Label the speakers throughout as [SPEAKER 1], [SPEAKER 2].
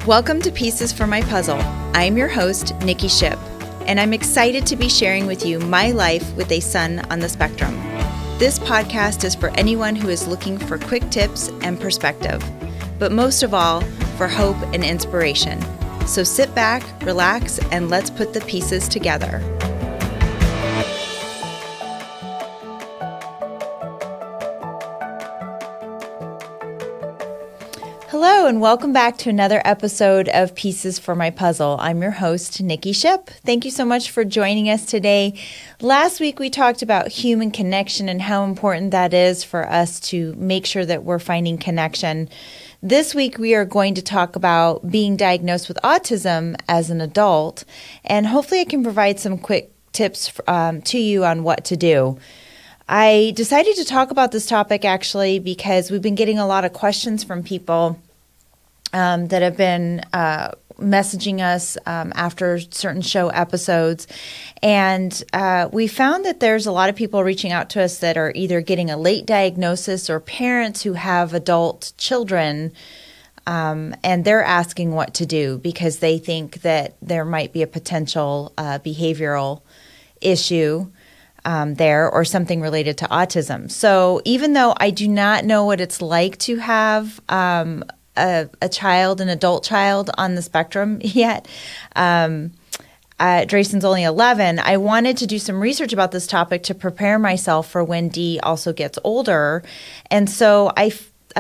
[SPEAKER 1] Welcome to Pieces for My Puzzle. I'm your host, Nikki Shipp, and I'm excited to be sharing with you my life with a son on the spectrum. This podcast is for anyone who is looking for quick tips and perspective, but most of all, for hope and inspiration. So sit back, relax, and let's put the pieces together. Hello, and welcome back to another episode of Pieces for My Puzzle. I'm your host, Nikki Shipp. Thank you so much for joining us today. Last week, we talked about human connection and how important that is for us to make sure that we're finding connection. This week, we are going to talk about being diagnosed with autism as an adult, and hopefully I can provide some quick tips to you on what to do. I decided to talk about this topic actually because we've been getting a lot of questions from people that have been messaging us after certain show episodes. And we found that there's a lot of people reaching out to us that are either getting a late diagnosis or parents who have adult children, and they're asking what to do because they think that there might be a potential behavioral issue there or something related to autism. So even though I do not know what it's like to have a child, an adult child on the spectrum yet, Drayson's only 11, I wanted to do some research about this topic to prepare myself for when Dee also gets older. And so I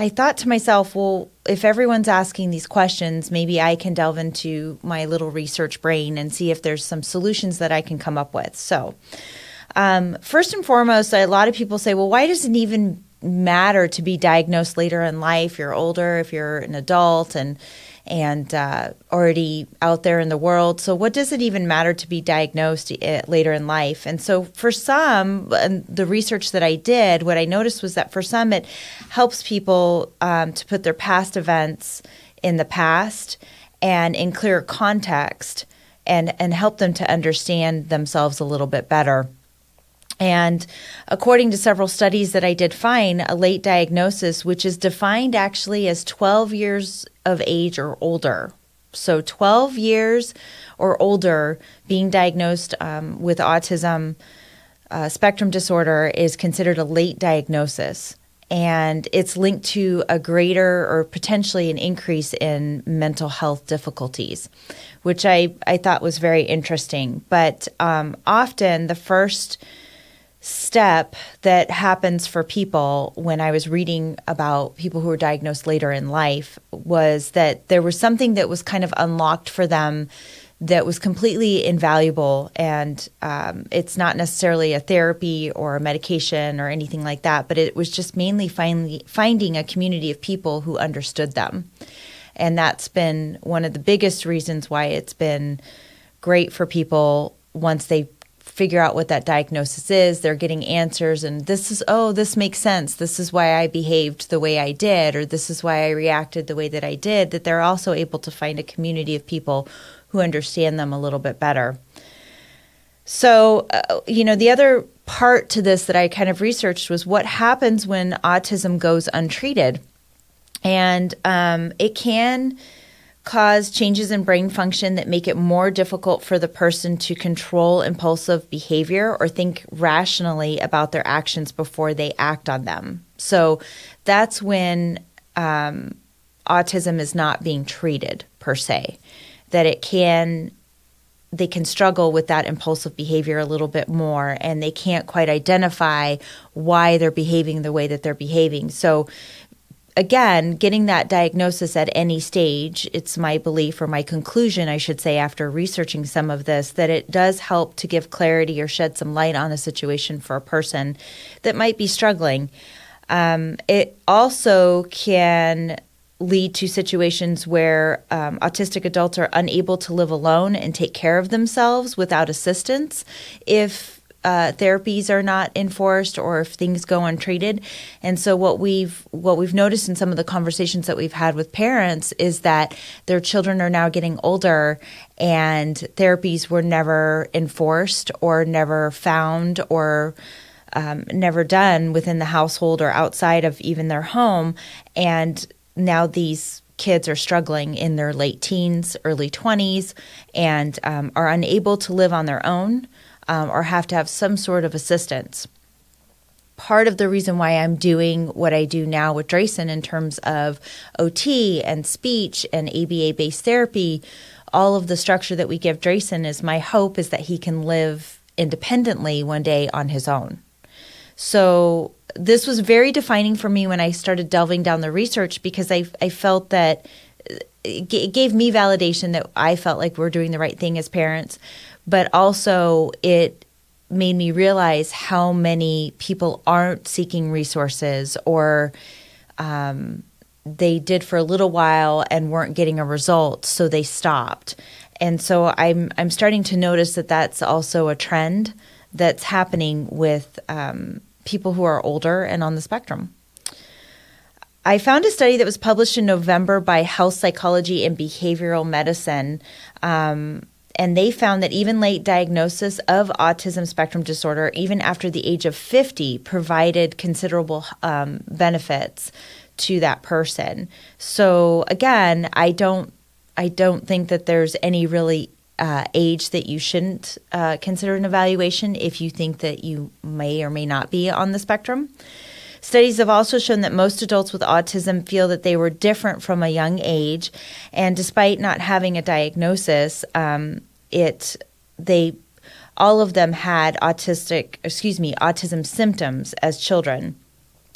[SPEAKER 1] thought to myself, well, if everyone's asking these questions, maybe I can delve into my little research brain and see if there's some solutions that I can come up with. So first and foremost, a lot of people say, well, why does it even matter to be diagnosed later in life? You're older, if you're an adult and already out there in the world. So what does it even matter to be diagnosed later in life? And so for some, the research that I did, what I noticed was that for some, it helps people to put their past events in the past and in clear context and help them to understand themselves a little bit better. And according to several studies that I did find, a late diagnosis, which is defined actually as 12 years of age or older. So 12 years or older being diagnosed with autism spectrum disorder is considered a late diagnosis. And it's linked to a greater or potentially an increase in mental health difficulties, which I thought was very interesting. But often the first step that happens for people when I was reading about people who were diagnosed later in life was that there was something that was kind of unlocked for them that was completely invaluable. And it's not necessarily a therapy or a medication or anything like that, but it was just mainly finding a community of people who understood them. And that's been one of the biggest reasons why it's been great for people once they figure out what that diagnosis is, they're getting answers, and this makes sense. This is why I behaved the way I did, or this is why I reacted the way that I did, that they're also able to find a community of people who understand them a little bit better. So, the other part to this that I kind of researched was what happens when autism goes untreated. And it can cause changes in brain function that make it more difficult for the person to control impulsive behavior or think rationally about their actions before they act on them. So that's when autism is not being treated per se, that they can struggle with that impulsive behavior a little bit more, and they can't quite identify why they're behaving the way that they're behaving. So again, getting that diagnosis at any stage, it's my belief, or my conclusion, I should say, after researching some of this, that it does help to give clarity or shed some light on a situation for a person that might be struggling. It also can lead to situations where autistic adults are unable to live alone and take care of themselves without assistance if therapies are not enforced or if things go untreated. And so what we've noticed in some of the conversations that we've had with parents is that their children are now getting older and therapies were never enforced or never found or never done within the household or outside of even their home. And now these kids are struggling in their late teens, early 20s, and are unable to live on their own or have to have some sort of assistance. Part of the reason why I'm doing what I do now with Drayson in terms of OT and speech and ABA-based therapy, all of the structure that we give Drayson, is my hope is that he can live independently one day on his own. So this was very defining for me when I started delving down the research, because I felt that it gave me validation that I felt like we're doing the right thing as parents, but also it made me realize how many people aren't seeking resources, or they did for a little while and weren't getting a result, so they stopped. And so I'm starting to notice that that's also a trend that's happening with people who are older and on the spectrum. I found a study that was published in November by Health Psychology and Behavioral Medicine, and they found that even late diagnosis of autism spectrum disorder, even after the age of 50, provided considerable benefits to that person. So again, I don't think that there's any really age that you shouldn't consider an evaluation if you think that you may or may not be on the spectrum. Studies have also shown that most adults with autism feel that they were different from a young age, and despite not having a diagnosis, all of them had autism symptoms as children,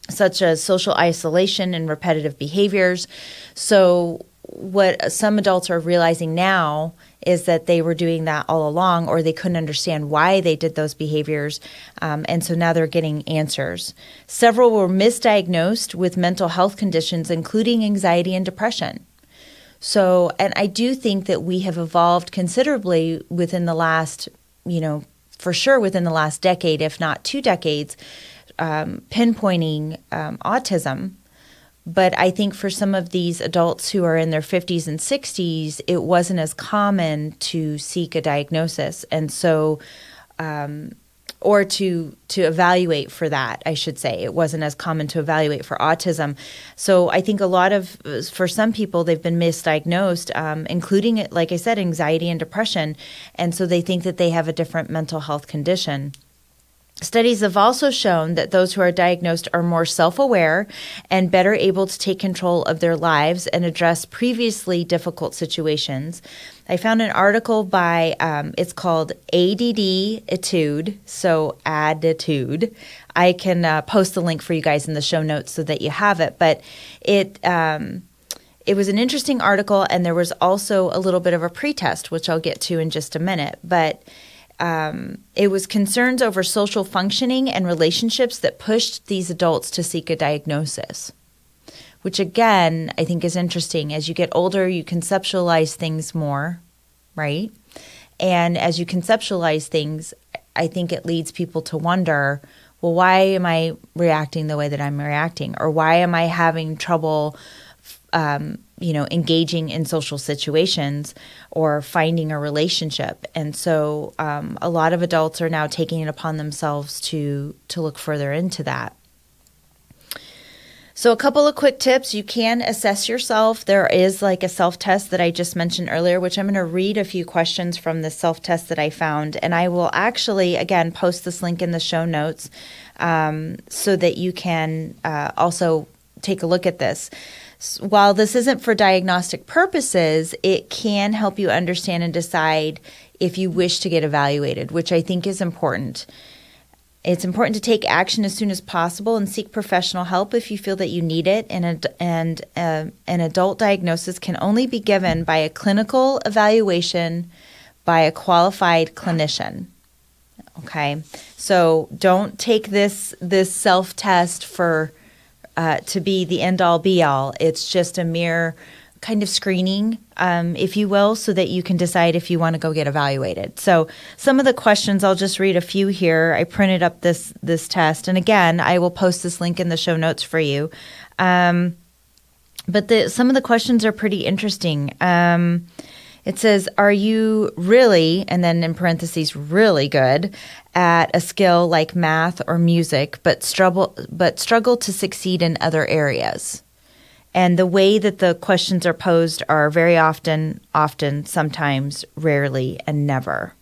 [SPEAKER 1] such as social isolation and repetitive behaviors. So what some adults are realizing now is that they were doing that all along, or they couldn't understand why they did those behaviors, and so now they're getting answers. Several were misdiagnosed with mental health conditions, including anxiety and depression. So, and I do think that we have evolved considerably within the last, for sure within the last decade, if not 2 decades, pinpointing autism. But I think for some of these adults who are in their 50s and 60s, it wasn't as common to seek a diagnosis. And so, or to evaluate for that, I should say. It wasn't as common to evaluate for autism. So I think for some people, they've been misdiagnosed, including, like I said, anxiety and depression. And so they think that they have a different mental health condition. Studies have also shown that those who are diagnosed are more self-aware and better able to take control of their lives and address previously difficult situations. I found an article by, it's called ADD Etude, so Attitude. I can post the link for you guys in the show notes so that you have it. But it was an interesting article, and there was also a little bit of a pretest, which I'll get to in just a minute. But it was concerns over social functioning and relationships that pushed these adults to seek a diagnosis, which again, I think is interesting. As you get older, you conceptualize things more, right? And as you conceptualize things, I think it leads people to wonder, well, why am I reacting the way that I'm reacting? Or why am I having trouble engaging in social situations or finding a relationship? And so a lot of adults are now taking it upon themselves to look further into that. So a couple of quick tips. You can assess yourself. There is like a self-test that I just mentioned earlier, which I'm going to read a few questions from the self-test that I found. And I will actually, again, post this link in the show notes so that you can also take a look at this. While this isn't for diagnostic purposes, it can help you understand and decide if you wish to get evaluated, which I think is important. It's important to take action as soon as possible and seek professional help if you feel that you need it. And an adult diagnosis can only be given by a clinical evaluation by a qualified clinician. Okay, so don't take this self-test to be the end-all be-all. It's just a mere kind of screening, if you will, so that you can decide if you want to go get evaluated. So some of the questions, I'll just read a few here. I printed up this test. And again, I will post this link in the show notes for you. But some of the questions are pretty interesting. It says, are you really, and then in parentheses, really good at a skill like math or music, but struggle to succeed in other areas? And the way that the questions are posed are very often, sometimes, rarely, and never.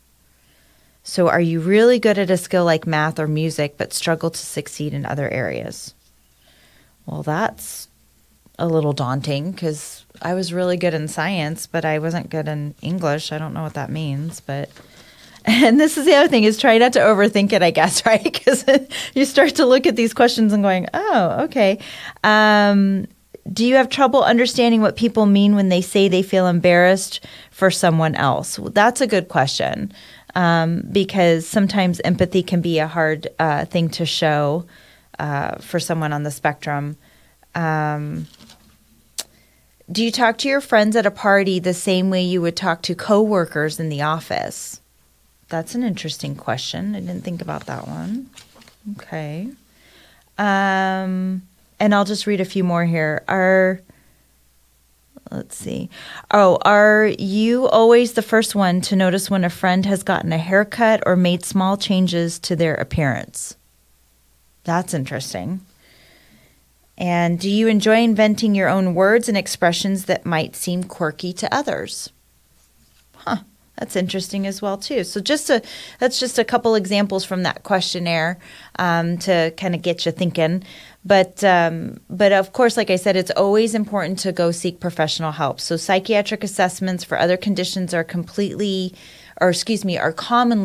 [SPEAKER 1] So are you really good at a skill like math or music but struggle to succeed in other areas? Well, that's a little daunting because I was really good in science, but I wasn't good in English. I don't know what that means, and this is the other thing, is try not to overthink it, I guess, right? Because you start to look at these questions and going, oh, okay. Do you have trouble understanding what people mean when they say they feel embarrassed for someone else? Well, that's a good question, because sometimes empathy can be a hard thing to show for someone on the spectrum. Do you talk to your friends at a party the same way you would talk to coworkers in the office? That's an interesting question. I didn't think about that one. Okay. And I'll just read a few more here. Let's see. Are you always the first one to notice when a friend has gotten a haircut or made small changes to their appearance? That's interesting. And do you enjoy inventing your own words and expressions that might seem quirky to others? That's interesting as well, too. So that's just a couple examples from that questionnaire to kind of get you thinking. But of course, like I said, it's always important to go seek professional help. So psychiatric assessments for other conditions are commonly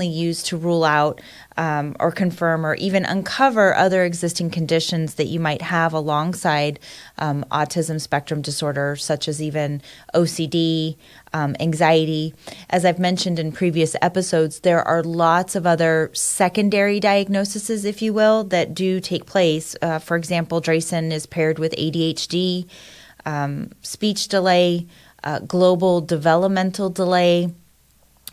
[SPEAKER 1] used to rule out or confirm or even uncover other existing conditions that you might have alongside autism spectrum disorder, such as even OCD, anxiety. As I've mentioned in previous episodes, there are lots of other secondary diagnoses, if you will, that do take place. For example, Drayson is paired with ADHD, speech delay, global developmental delay,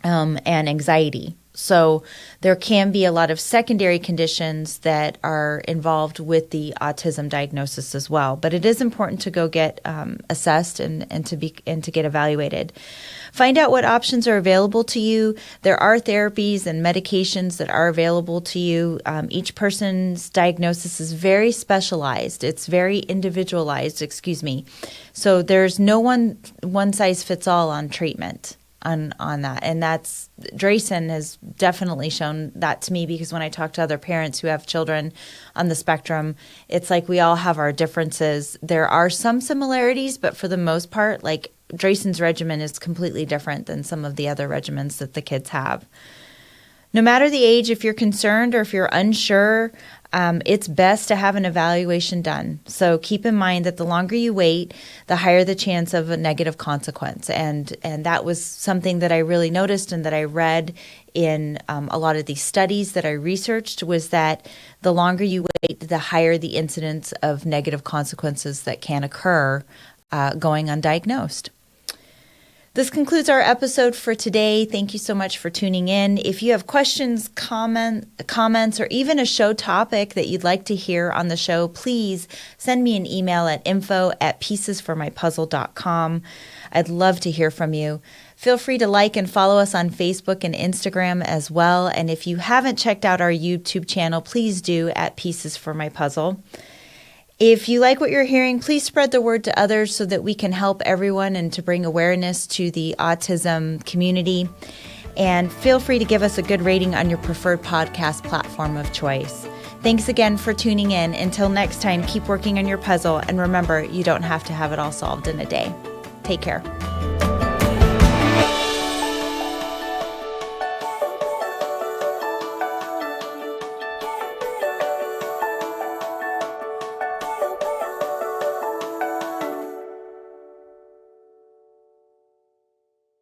[SPEAKER 1] and anxiety. So there can be a lot of secondary conditions that are involved with the autism diagnosis as well. But it is important to go get assessed and to get evaluated. Find out what options are available to you. There are therapies and medications that are available to you. Each person's diagnosis is very specialized. It's very individualized, So there's no one size fits all on treatment. On that. And that's Drayson has definitely shown that to me, because when I talk to other parents who have children on the spectrum, it's like we all have our differences. There are some similarities, but for the most part, like Drayson's regimen is completely different than some of the other regimens that the kids have. No matter the age, if you're concerned or if you're unsure, it's best to have an evaluation done. So keep in mind that the longer you wait, the higher the chance of a negative consequence. And that was something that I really noticed and that I read in a lot of these studies that I researched, was that the longer you wait, the higher the incidence of negative consequences that can occur going undiagnosed. This concludes our episode for today. Thank you so much for tuning in. If you have questions, comments, or even a show topic that you'd like to hear on the show, please send me an email at info@piecesformypuzzle.com. I'd love to hear from you. Feel free to like and follow us on Facebook and Instagram as well. And if you haven't checked out our YouTube channel, please do at Pieces for My Puzzle. If you like what you're hearing, please spread the word to others so that we can help everyone and to bring awareness to the autism community. And feel free to give us a good rating on your preferred podcast platform of choice. Thanks again for tuning in. Until next time, keep working on your puzzle. And remember, you don't have to have it all solved in a day. Take care.